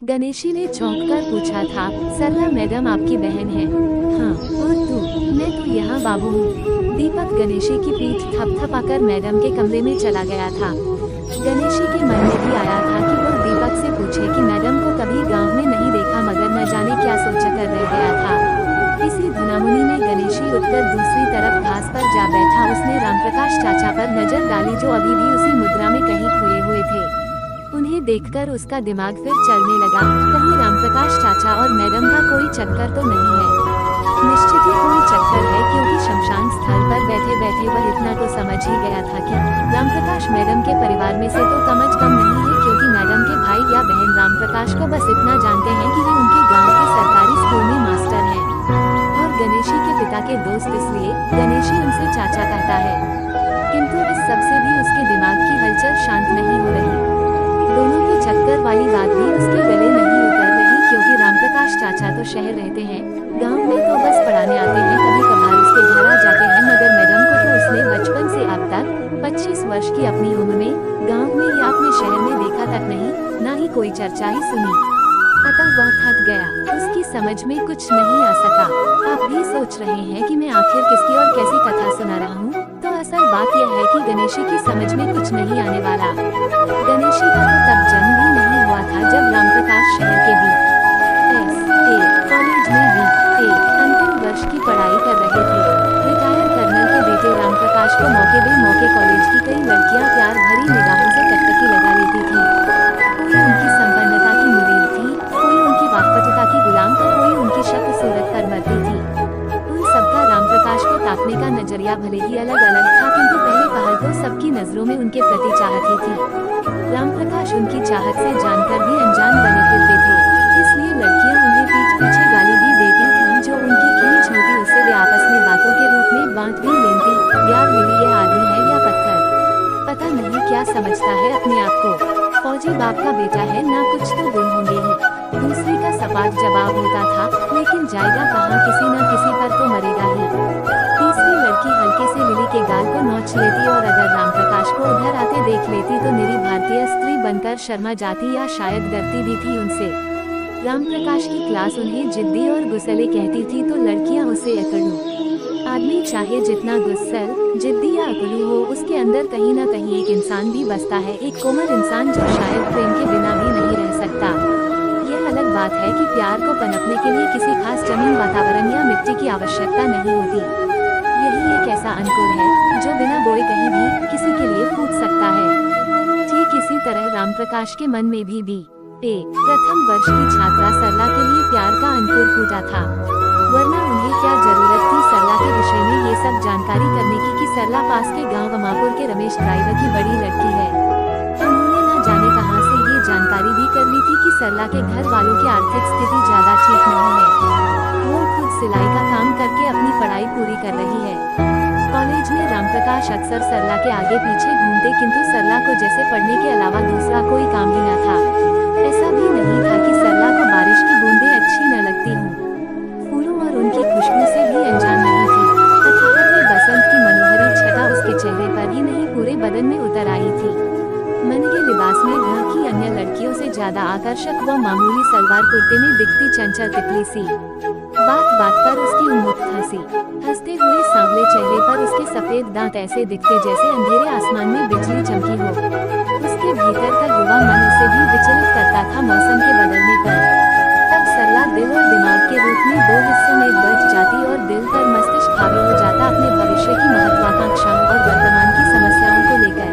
गणेशी ने चौंककर पूछा था, सरला मैडम आपकी बहन है? हाँ, और तू? मैं तो यहाँ बाबू हूँ। दीपक गणेशी की पीठ थपथपाकर मैडम के कमरे में चला गया था। गणेशी के मन में भी आया था कि वो दीपक से पूछे कि मैडम को कभी गांव में नहीं देखा, मगर न जाने क्या सोचकर रह गया था। इसी धुनामुनी में गणेशी उठकर दूसरी तरफ घास पर जा बैठा। उसने रामप्रकाश चाचा पर नजर डाली, जो अभी भी उसी मुद्रा में कहीं खोए हुए थे। उन्हें देखकर उसका दिमाग फिर चलने लगा, कहीं रामप्रकाश चाचा और मैडम का कोई चक्कर तो नहीं है। निश्चित ही कोई चक्कर है, क्योंकि शमशान स्थल पर बैठे बैठे वह इतना तो समझ ही गया था कि रामप्रकाश मैडम के परिवार में से तो कम नहीं है, क्योंकि मैडम के भाई या बहन रामप्रकाश को बस इतना जानते हैं कि वे उनके गांव के सरकारी स्कूल में मास्टर हैं, और गणेशी के पिता के दोस्त, इसलिए गणेशी उनसे चाचा कहता है। किंतु इस सबसे भी उसके दिमाग की हलचल शांत नहीं हो रही। दोनों की चक्कर वाली बात भी उसके गले नहीं उतर रही, क्योंकि रामप्रकाश चाचा तो शहर रहते हैं, गांव में तो बस पढ़ाने आते हैं, कभी कभार उसके घर आ जाते हैं, मगर मैडम को तो उसने बचपन से अब तक 25 वर्ष की अपनी उम्र में गांव में या अपने शहर में देखा तक नहीं, ना ही कोई चर्चा ही सुनी। अतः वह थक गया, उसकी समझ में कुछ नहीं आ सका। आप भी सोच रहे हैं कि मैं आखिर किसकी और कैसी कथा सुना रहा हूँ, तो असल बात यह है कि गणेशी की समझ में कुछ नहीं आने वाला। गणेशी का तो तब जन्म भी नहीं हुआ था जब रामप्रकाश शहर के BSA कॉलेज में BA अंतिम वर्ष की पढ़ाई कर रहे थे। रिटायर कर्नल के बेटे रामप्रकाश को मौके बेमौके कॉलेज की कई लड़कियां प्यार भरी निगाहों से टकटकी लगा लेती थी। कोई उनकी संपन्नता की मुरीद थी, कोई उनकी वाकपटुता की गुलाम, तो कोई उनकी शक्ल सूरत पर मरती थी। उन सबका रामप्रकाश को ताकने का नजरिया भले ही अलग अलग था, किंतु पहले पहल तो सबकी नजरों में उनके प्रति चाहत ही थी। रामप्रकाश उनकी चाहत से जानकर भी अनजान बने फिरते थे, इसलिए लड़कियां उन्हें पीठ पीछे गाली भी देती थीं, जो उनकी खींच होती उससे वे आपस में बातों के रूप में बांट भी लेती। यार विली ये आदमी है या पत्थर, पता नहीं क्या समझता है अपने आप को। फौजी बाप का बेटा है, ना कुछ तो गुण होंगे ही। दूसरी का सपाट जवाब होता था, लेकिन जाएगा कहाँ, किसी न किसी पर तो मरेगा ही। तीसरी लड़की हल्के से लिली के गाल को नोच लेती, और अगर रामप्रकाश को उधर आते देख लेती तो निरी भारतीय स्त्री बनकर शर्मा जाती, या शायद डरती भी थी उनसे। रामप्रकाश की क्लास उन्हें जिद्दी और गुस्सैले कहती थी, तो लड़कियां उसे अकड़ू। आदमी चाहे जितना गुस्सैल, जिद्दी या अकड़ू हो, उसके अंदर कहीं न कहीं एक इंसान भी बसता है, एक कोमल इंसान जो शायद प्रेम के बिना भी नहीं रह सकता। यह अलग बात है कि प्यार को पनपने के लिए किसी खास जमीन, वातावरण या मिट्टी की आवश्यकता नहीं होती। यही एक ऐसा अंकुर है जो बिना बोए कहीं भी किसी के लिए फूट सकता है। ठीक इसी तरह रामप्रकाश के मन में भी प्रथम वर्ष की छात्रा सरला के लिए प्यार का अंकुर फूटा था, वरना उन्हें क्या जरूरत थी सरला के विषय में ये सब जानकारी करने की कि सरला पास के गांव अमापुर के रमेश ड्राइवर की बड़ी लड़की है। उन्होंने न जाने कहां से ये जानकारी भी कर ली थी कि सरला के घर वालों की आर्थिक स्थिति ज्यादा ठीक नहीं है। वो खुद सिलाई का काम करके अपनी पढ़ाई पूरी कर रही है। कॉलेज में रामप्रकाश अक्सर सरला के आगे पीछे घूमते, किंतु सरला को जैसे पढ़ने के अलावा दूसरा कोई काम ही न था। ऐसा भी नहीं था कि सरला को बारिश की बूंदें अच्छी न लगती हों, फूलों और उनकी खुशबू से भी अनजान नहीं थी। अचानक में बसंत की मनोहरी छटा उसके चेहरे पर ही नहीं, पूरे बदन में उतर आई थी। मन के लिबास में घर की अन्य लड़कियों से ज्यादा आकर्षक वो मामूली सलवार कुर्ते में दिखती चंचल तितली सी। बात बात पर उसकी उन्मुक्त हंसी, हंसते हुए सांवले चेहरे पर उसके सफेद दांत ऐसे दिखते जैसे अंधेरे आसमान में बिजली चमकी हो। उसके भीतर का युवा मन उसे भी विचलित करता था मौसम के बदलने पर। तब सरला दिल और दिमाग के रूप में दो हिस्सों में बंट जाती, और दिल पर मस्तिष्क हावी हो जाता अपने भविष्य की महत्वाकांक्षाओं और वर्तमान की समस्याओं को लेकर।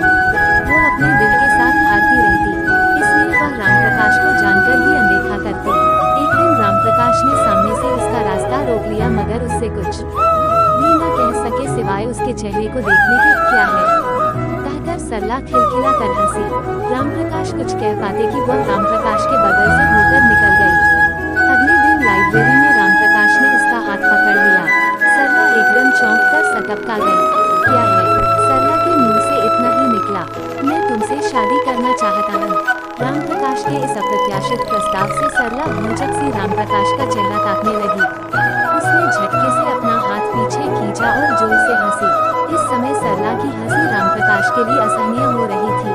वो अपने दिल के साथ हारती रहती, इसलिए वह रामप्रकाश को जानकर भी अनदेखा करती। एक दिन रामप्रकाश ने सामने से उसका रास्ता रोक लिया, मगर उससे कुछ भी न कह सके सिवाय उसके चेहरे को देखने के। क्या है? कहकर सरला खिलखिला कर हंसी। रामप्रकाश कुछ कह पाते कि वह रामप्रकाश के बगल से होकर निकल गई। अगले दिन लाइब्रेरी में रामप्रकाश ने उसका हाथ पकड़ लिया। सरला एकदम चौंक कर सकपका गई। क्या है? सरला के मुंह से इतना ही निकला, मैं तुमसे शादी करना चाहता हूँ। रामप्रकाश के इस अप्रत्याशित प्रस्ताव से सरला भौचक सी रामप्रकाश का चेहरा ताकने लगी। उसने झटके से अपना हाथ पीछे खींचा और जोर से हंसी। इस समय सरला की हंसी रामप्रकाश के लिए असहनीय हो रही थी।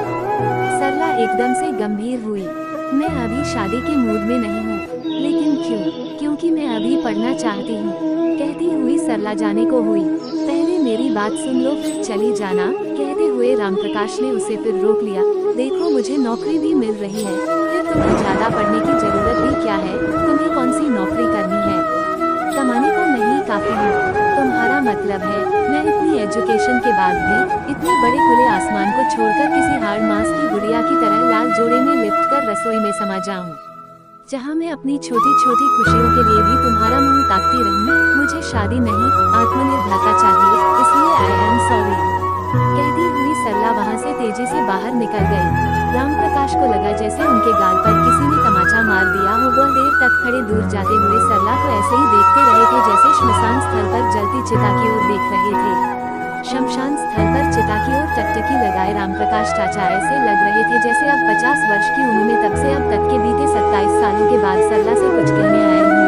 सरला एकदम से गंभीर हुई। मैं अभी शादी के मूड में नहीं हूँ। लेकिन क्यों? क्योंकि मैं अभी पढ़ना चाहती हूँ, कहती हुई सरला जाने को हुई। पहले मेरी बात सुन लो फिर चली जाना, कहते हुए रामप्रकाश ने उसे फिर रोक लिया। देखो मुझे नौकरी भी मिल रही है, फिर तुम्हें ज्यादा पढ़ने की जरूरत भी क्या है? तुम्हें कौन सी नौकरी करनी है? कमाने को नहीं काफी हूँ। तुम्हारा मतलब है मैं इतनी एजुकेशन के बाद भी इतने बड़े खुले आसमान को छोड़कर किसी हार्ड मास की गुड़िया की तरह लाल जोड़े में लिपट कर रसोई में समा जाऊं, जहां मैं अपनी छोटी छोटी खुशियों के लिए भी तुम्हारा मुंह ताकती रहूं? मुझे शादी नहीं, आत्मनिर्भरता चाहिए, इसलिए आई एम सॉरी, कहती हुई सरला वहां से तेजी से बाहर निकल गई। रामप्रकाश को लगा जैसे उनके गाल पर किसी ने तमाचा मार दिया हो। वह देर तक खड़े दूर जाते हुए सरला को ऐसे ही देखते रहे थे जैसे श्मशान स्थल पर जलती चिता की ओर देख रहे थे। शमशान स्थल पर चिता की ओर टकटकी लगाए रामप्रकाश चाचा ऐसे लग रहे थे जैसे अब 50 वर्ष की उम्र में तब से अब तक के बीते 27 सालों के बाद सरला से कुछ कहने आए हूँ।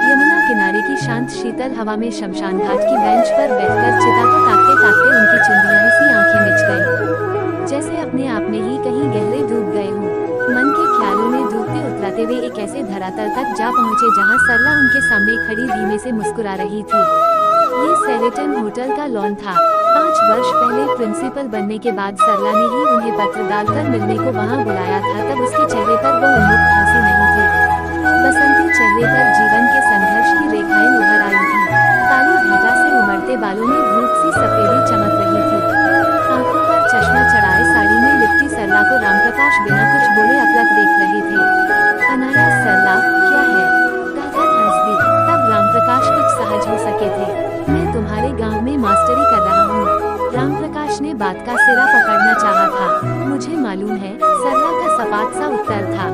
यमुना किनारे की शांत शीतल हवा में शमशान घाट की बेंच पर बैठकर चिता को ताकते ताकते उनकी चुंदियां सी आंखें मिच गईं, जैसे अपने आप में ही कहीं गहरे डूब गए हों। मन के ख्यालों में डूबते उतराते वे एक ऐसे धरातल तक जा पहुँचे जहाँ सरला उनके सामने खड़ी धीमे से मुस्कुरा रही थी। ये सेरेटन होटल का लॉन था। 5 वर्ष पहले प्रिंसिपल बनने के बाद सरला ने ही उन्हें पत्र डालकर मिलने को वहाँ बुलाया था। तब उसके चेहरे पर वो उन्मुख हंसी नहीं थी, बसंती चेहरे पर जीवन के संघर्ष की रेखाएं उभर आई थी। काली धागा से उमड़ते बालों में धूप सी सफेदी चमक रही थी। आंखों पर चश्मा चढ़ाए साड़ी में लिपटी सरला को रामप्रकाश बिना कुछ बोले अपलक देख रहे थे। अनाया सरला क्या है? कहकर हंस दी। तब रामप्रकाश कुछ सहज हो सके थे। मैं तुम्हारे गांव में मास्टरी कर रहा हूँ। रामप्रकाश ने बात का सिरा पकड़ना चाहा था। मुझे मालूम है, सरला का सपाट सा उत्तर था।